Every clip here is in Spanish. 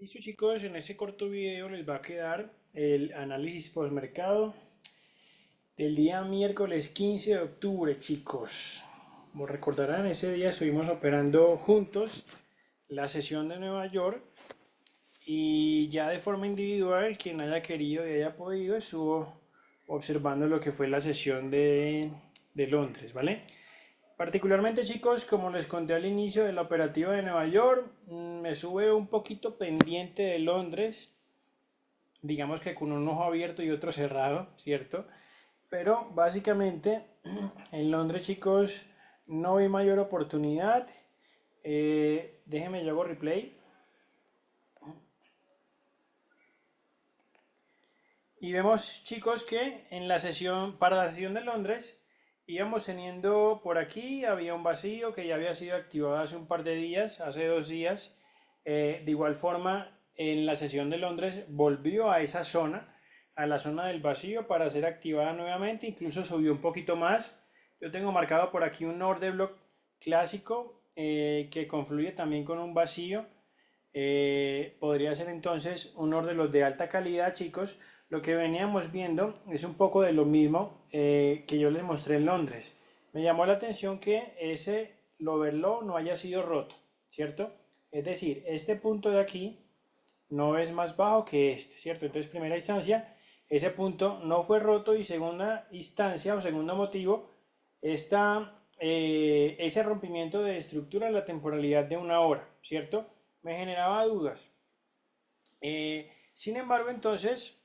Listo chicos, en este corto video les va a quedar el análisis postmercado del día miércoles 15 de octubre, chicos. Como recordarán, ese día estuvimos operando juntos la sesión de Nueva York y ya de forma individual, quien haya querido y haya podido, estuvo observando lo que fue la sesión de Londres, ¿vale? Particularmente chicos, como les conté al inicio de la operativa de Nueva York, me sube un poquito pendiente de Londres, digamos que con un ojo abierto y otro cerrado, ¿cierto? Pero básicamente en Londres, chicos, no vi mayor oportunidad. Déjenme yo hago replay. Y vemos, chicos, que en la sesión, para la sesión de Londres, íbamos teniendo por aquí, había un vacío que ya había sido activado hace un par de días, hace 2 días. De igual forma, en la sesión de Londres volvió a esa zona, a la zona del vacío para ser activada nuevamente, incluso subió un poquito más. Yo tengo marcado por aquí un order block clásico que confluye también con un vacío. Podría ser entonces uno de los de alta calidad, chicos. Lo que veníamos viendo es un poco de lo mismo que yo les mostré en Londres. Me llamó la atención que ese lower low no haya sido roto, ¿cierto? Es decir, este punto de aquí no es más bajo que este, ¿cierto? Entonces, primera instancia, ese punto no fue roto y segunda instancia o segundo motivo, ese rompimiento de estructura en la temporalidad de una hora, ¿cierto? Me generaba dudas. Sin embargo, entonces,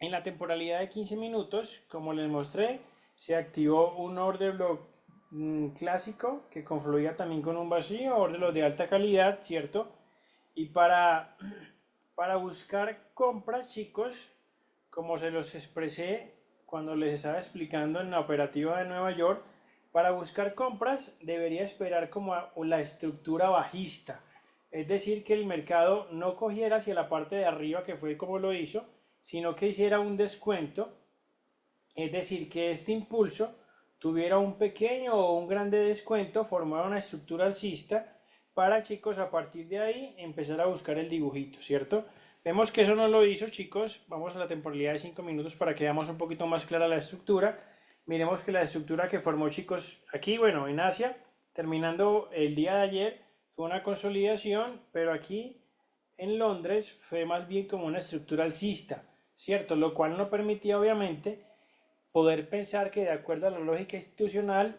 en la temporalidad de 15 minutos, como les mostré, se activó un order block clásico que confluía también con un vacío, order block de alta calidad, ¿cierto? Y para buscar compras, chicos, como se los expresé cuando les estaba explicando en la operativa de Nueva York, para buscar compras debería esperar como la estructura bajista, es decir, que el mercado no cogiera hacia la parte de arriba, que fue como lo hizo, sino que hiciera un descuento, es decir, que este impulso tuviera un pequeño o un grande descuento, formara una estructura alcista para, chicos, a partir de ahí empezar a buscar el dibujito, ¿cierto? Vemos que eso no lo hizo, chicos. Vamos a la temporalidad de 5 minutos para que veamos un poquito más clara la estructura. Miremos que la estructura que formó, chicos, aquí, bueno, en Asia, terminando el día de ayer, fue una consolidación, pero aquí en Londres fue más bien como una estructura alcista, ¿cierto? Lo cual no permitía, obviamente, poder pensar que de acuerdo a la lógica institucional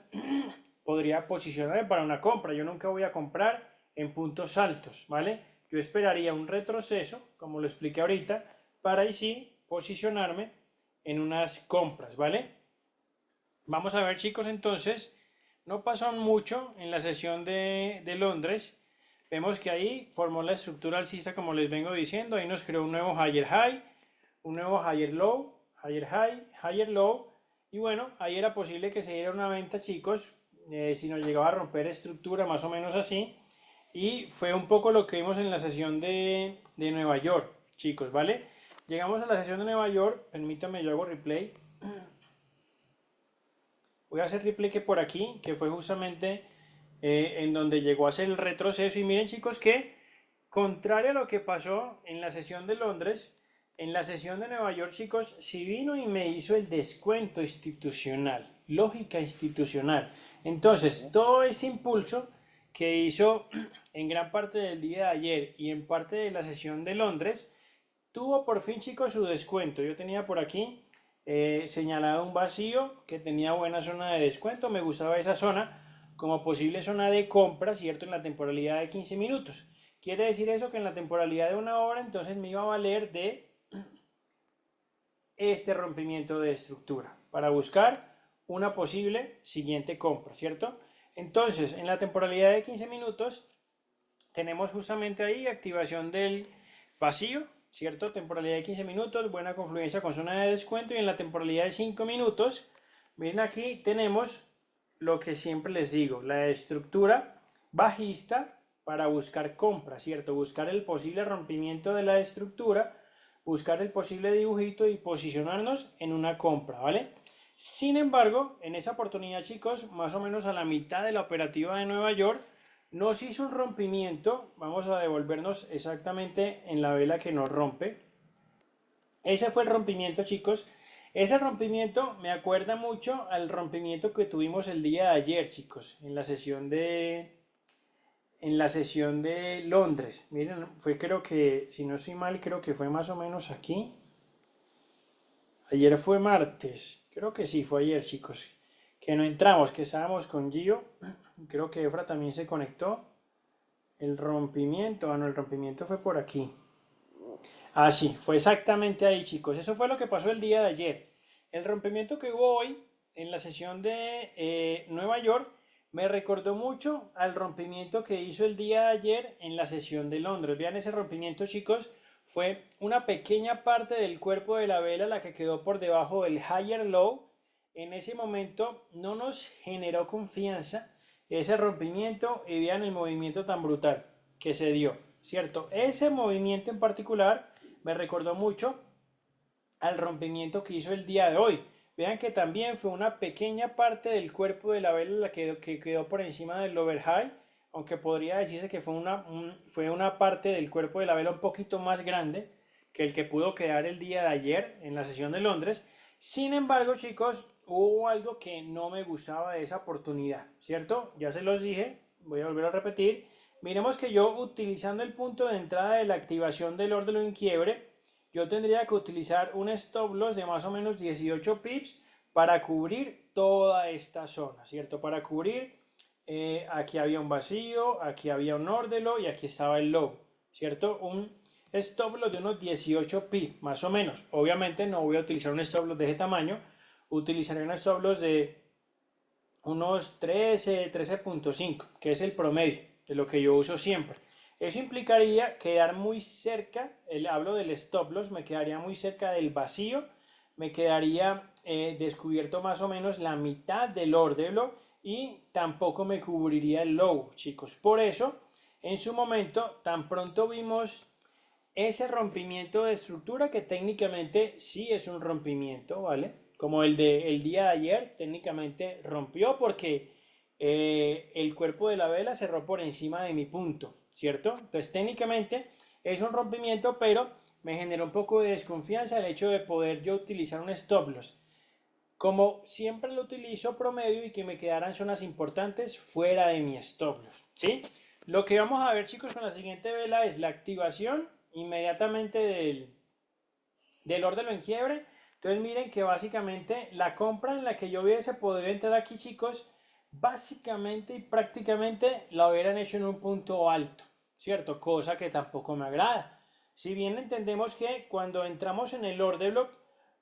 podría posicionarme para una compra. Yo nunca voy a comprar en puntos altos, ¿vale? Yo esperaría un retroceso, como lo expliqué ahorita, para ahí sí posicionarme en unas compras, ¿vale? Vamos a ver, chicos, entonces, no pasó mucho en la sesión de Londres. Vemos que ahí formó la estructura alcista, como les vengo diciendo. Ahí nos creó un nuevo higher high, un nuevo higher low, higher high, higher low. Y bueno, ahí era posible que se diera una venta, chicos, si nos llegaba a romper estructura, más o menos así. Y fue un poco lo que vimos en la sesión de Nueva York, chicos, ¿vale? Llegamos a la sesión de Nueva York, permítanme, yo hago replay. Voy a hacer replay que por aquí, que fue justamente en donde llegó a ser el retroceso. Y miren, chicos, que contrario a lo que pasó en la sesión de Londres, en la sesión de Nueva York, chicos, si vino y me hizo el descuento institucional, lógica institucional. Entonces, todo ese impulso que hizo en gran parte del día de ayer y en parte de la sesión de Londres, tuvo por fin, chicos, su descuento. Yo tenía por aquí señalado un vacío que tenía buena zona de descuento. Me gustaba esa zona como posible zona de compra, ¿cierto? En la temporalidad de 15 minutos. Quiere decir eso que en la temporalidad de una hora entonces me iba a valer de este rompimiento de estructura para buscar una posible siguiente compra, ¿cierto? Entonces, en la temporalidad de 15 minutos tenemos justamente ahí activación del vacío, ¿cierto? Temporalidad de 15 minutos, buena confluencia con zona de descuento y en la temporalidad de 5 minutos, miren aquí tenemos lo que siempre les digo, la estructura bajista para buscar compra, ¿cierto? Buscar el posible rompimiento de la estructura, buscar el posible dibujito y posicionarnos en una compra, ¿vale? Sin embargo, en esa oportunidad, chicos, más o menos a la mitad de la operativa de Nueva York, Nos hizo un rompimiento, vamos a devolvernos exactamente en la vela que nos rompe. Ese fue el rompimiento, chicos. Ese rompimiento me acuerda mucho al rompimiento que tuvimos el día de ayer, chicos, en la sesión de Londres. Miren, fue creo que, si no estoy mal, creo que fue más o menos aquí. Ayer fue martes, creo que sí, fue ayer, chicos. Que no entramos, que estábamos con Gio. Creo que Efra también se conectó. El rompimiento, no, el rompimiento fue por aquí. Ah, sí, fue exactamente ahí, chicos. Eso fue lo que pasó el día de ayer. El rompimiento que hubo hoy en la sesión de Nueva York me recordó mucho al rompimiento que hizo el día de ayer en la sesión de Londres. Vean ese rompimiento, chicos. Fue una pequeña parte del cuerpo de la vela la que quedó por debajo del higher low. En ese momento no nos generó confianza ese rompimiento y vean el movimiento tan brutal que se dio, ¿cierto? Ese movimiento en particular me recordó mucho al rompimiento que hizo el día de hoy. Vean que también fue una pequeña parte del cuerpo de la vela la que quedó por encima del overhigh, aunque podría decirse que fue una parte del cuerpo de la vela un poquito más grande que el que pudo quedar el día de ayer en la sesión de Londres. Sin embargo, chicos, hubo algo que no me gustaba de esa oportunidad, ¿cierto? Ya se los dije, voy a volver a repetir. Miremos que yo utilizando el punto de entrada de la activación del orden en quiebre, yo tendría que utilizar un stop loss de más o menos 18 pips para cubrir toda esta zona, ¿cierto? Para cubrir, aquí había un vacío, aquí había un ordelo y aquí estaba el low, ¿cierto? Un stop loss de unos 18 pips, más o menos. Obviamente no voy a utilizar un stop loss de ese tamaño, utilizaré un stop loss de unos 13, 13.5, que es el promedio de lo que yo uso siempre. Eso implicaría quedar muy cerca, hablo del stop loss, me quedaría muy cerca del vacío, me quedaría descubierto más o menos la mitad del order block y tampoco me cubriría el low, chicos. Por eso, en su momento, tan pronto vimos ese rompimiento de estructura que técnicamente sí es un rompimiento, ¿vale? Como el del día de ayer, técnicamente rompió porque el cuerpo de la vela cerró por encima de mi punto, ¿cierto? Entonces técnicamente es un rompimiento, pero me generó un poco de desconfianza el hecho de poder yo utilizar un stop loss. Como siempre lo utilizo promedio y que me quedaran zonas importantes fuera de mi stop loss, ¿sí? Lo que vamos a ver, chicos, con la siguiente vela es la activación inmediatamente del orden en quiebre. Entonces miren que básicamente la compra en la que yo hubiese podido entrar aquí, chicos, básicamente y prácticamente la hubieran hecho en un punto alto, ¿cierto? Cosa que tampoco me agrada. Si bien entendemos que cuando entramos en el order block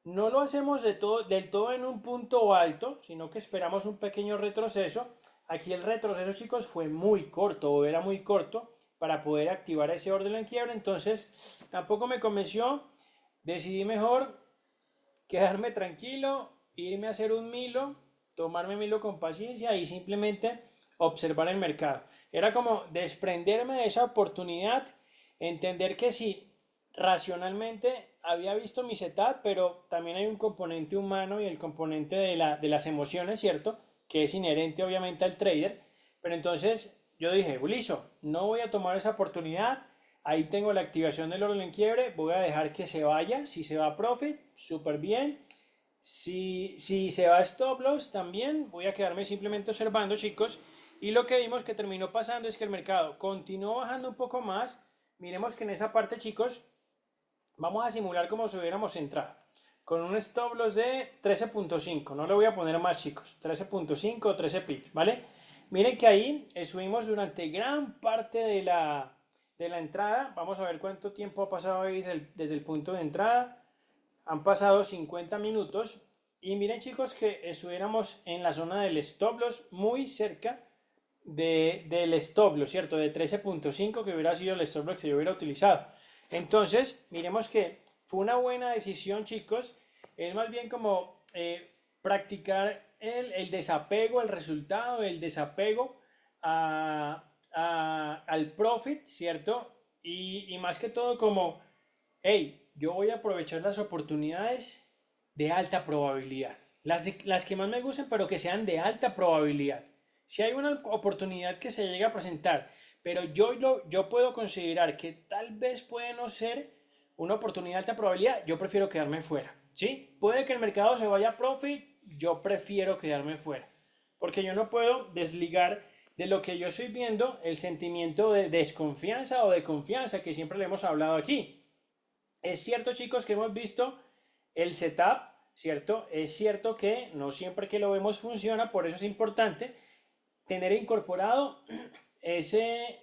no lo hacemos del todo en un punto alto, sino que esperamos un pequeño retroceso. Aquí el retroceso, chicos, fue muy corto o era muy corto para poder activar ese orden en quiebra. Entonces tampoco me convenció. Decidí mejor quedarme tranquilo, irme a hacer un Milo, tomarme Milo con paciencia y simplemente observar el mercado. Era como desprenderme de esa oportunidad, entender que sí, racionalmente había visto mi setup, pero también hay un componente humano y el componente de las emociones, ¿cierto? Que es inherente obviamente al trader. Pero entonces yo dije, listo, no voy a tomar esa oportunidad. Ahí tengo la activación del orden en quiebre. Voy a dejar que se vaya. Si se va a profit, súper bien. Si se va a stop loss, también voy a quedarme simplemente observando, chicos. Y lo que vimos que terminó pasando es que el mercado continuó bajando un poco más. Miremos que en esa parte, chicos, vamos a simular como si hubiéramos entrado. Con un stop loss de 13.5. No le voy a poner más, chicos. 13.5 o 13 pips, ¿vale? Miren que ahí subimos durante gran parte de la entrada. Vamos a ver cuánto tiempo ha pasado ahí desde el punto de entrada. Han pasado 50 minutos. Y miren, chicos, que estuviéramos en la zona del stop loss, muy cerca del stop loss, ¿cierto? De 13.5, que hubiera sido el stop loss que yo hubiera utilizado. Entonces, miremos que fue una buena decisión, chicos. Es más bien como practicar el desapego al resultado, el desapego al profit, ¿cierto? Y más que todo como, hey, yo voy a aprovechar las oportunidades de alta probabilidad. Las que más me gusten, pero que sean de alta probabilidad, Si hay una oportunidad que se llega a presentar, pero yo puedo considerar que tal vez puede no ser una oportunidad de alta probabilidad, yo prefiero quedarme fuera, ¿sí? Puede que el mercado se vaya a profit, yo prefiero quedarme fuera, porque yo no puedo desligar de lo que yo estoy viendo el sentimiento de desconfianza o de confianza que siempre le hemos hablado aquí. Es cierto, chicos, que hemos visto el setup, ¿cierto? Es cierto que no siempre que lo vemos funciona, por eso es importante tener incorporado ese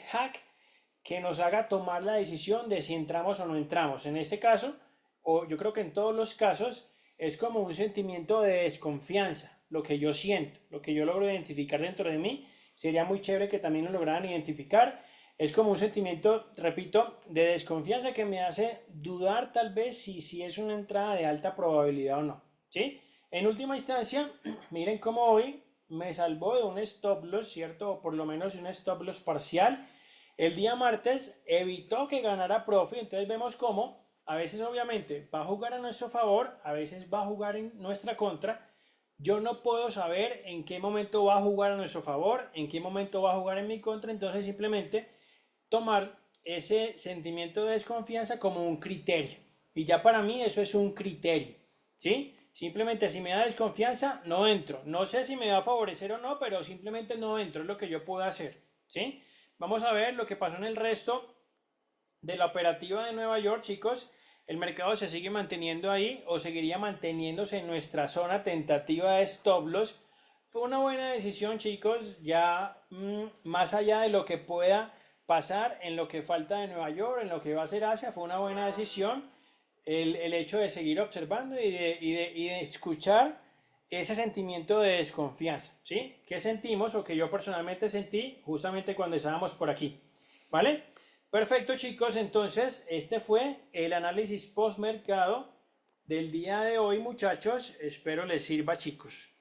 hack que nos haga tomar la decisión de si entramos o no entramos. En este caso, o yo creo que en todos los casos, es como un sentimiento de desconfianza, lo que yo siento, lo que yo logro identificar dentro de mí. Sería muy chévere que también lo lograran identificar. Es como un sentimiento, repito, de desconfianza que me hace dudar tal vez si es una entrada de alta probabilidad o no. ¿Sí? En última instancia, miren cómo hoy me salvó de un stop loss, ¿cierto? O por lo menos un stop loss parcial. El día martes evitó que ganara profit, entonces vemos cómo a veces obviamente va a jugar a nuestro favor, a veces va a jugar en nuestra contra. Yo no puedo saber en qué momento va a jugar a nuestro favor, en qué momento va a jugar en mi contra, entonces simplemente tomar ese sentimiento de desconfianza como un criterio. Y ya para mí eso es un criterio, ¿sí? Simplemente si me da desconfianza, no entro. No sé si me va a favorecer o no, pero simplemente no entro, es lo que yo puedo hacer, ¿sí? Vamos a ver lo que pasó en el resto de la operativa de Nueva York, chicos. El mercado se sigue manteniendo ahí o seguiría manteniéndose en nuestra zona tentativa de stop loss. Fue una buena decisión, chicos, ya más allá de lo que pueda pasar en lo que falta de Nueva York, en lo que va a ser Asia, fue una buena decisión el hecho de seguir observando y de escuchar ese sentimiento de desconfianza, ¿sí? ¿Qué sentimos o que yo personalmente sentí justamente cuando estábamos por aquí? ¿Vale? Perfecto, chicos, entonces este fue el análisis post mercado del día de hoy, muchachos. Espero les sirva, chicos.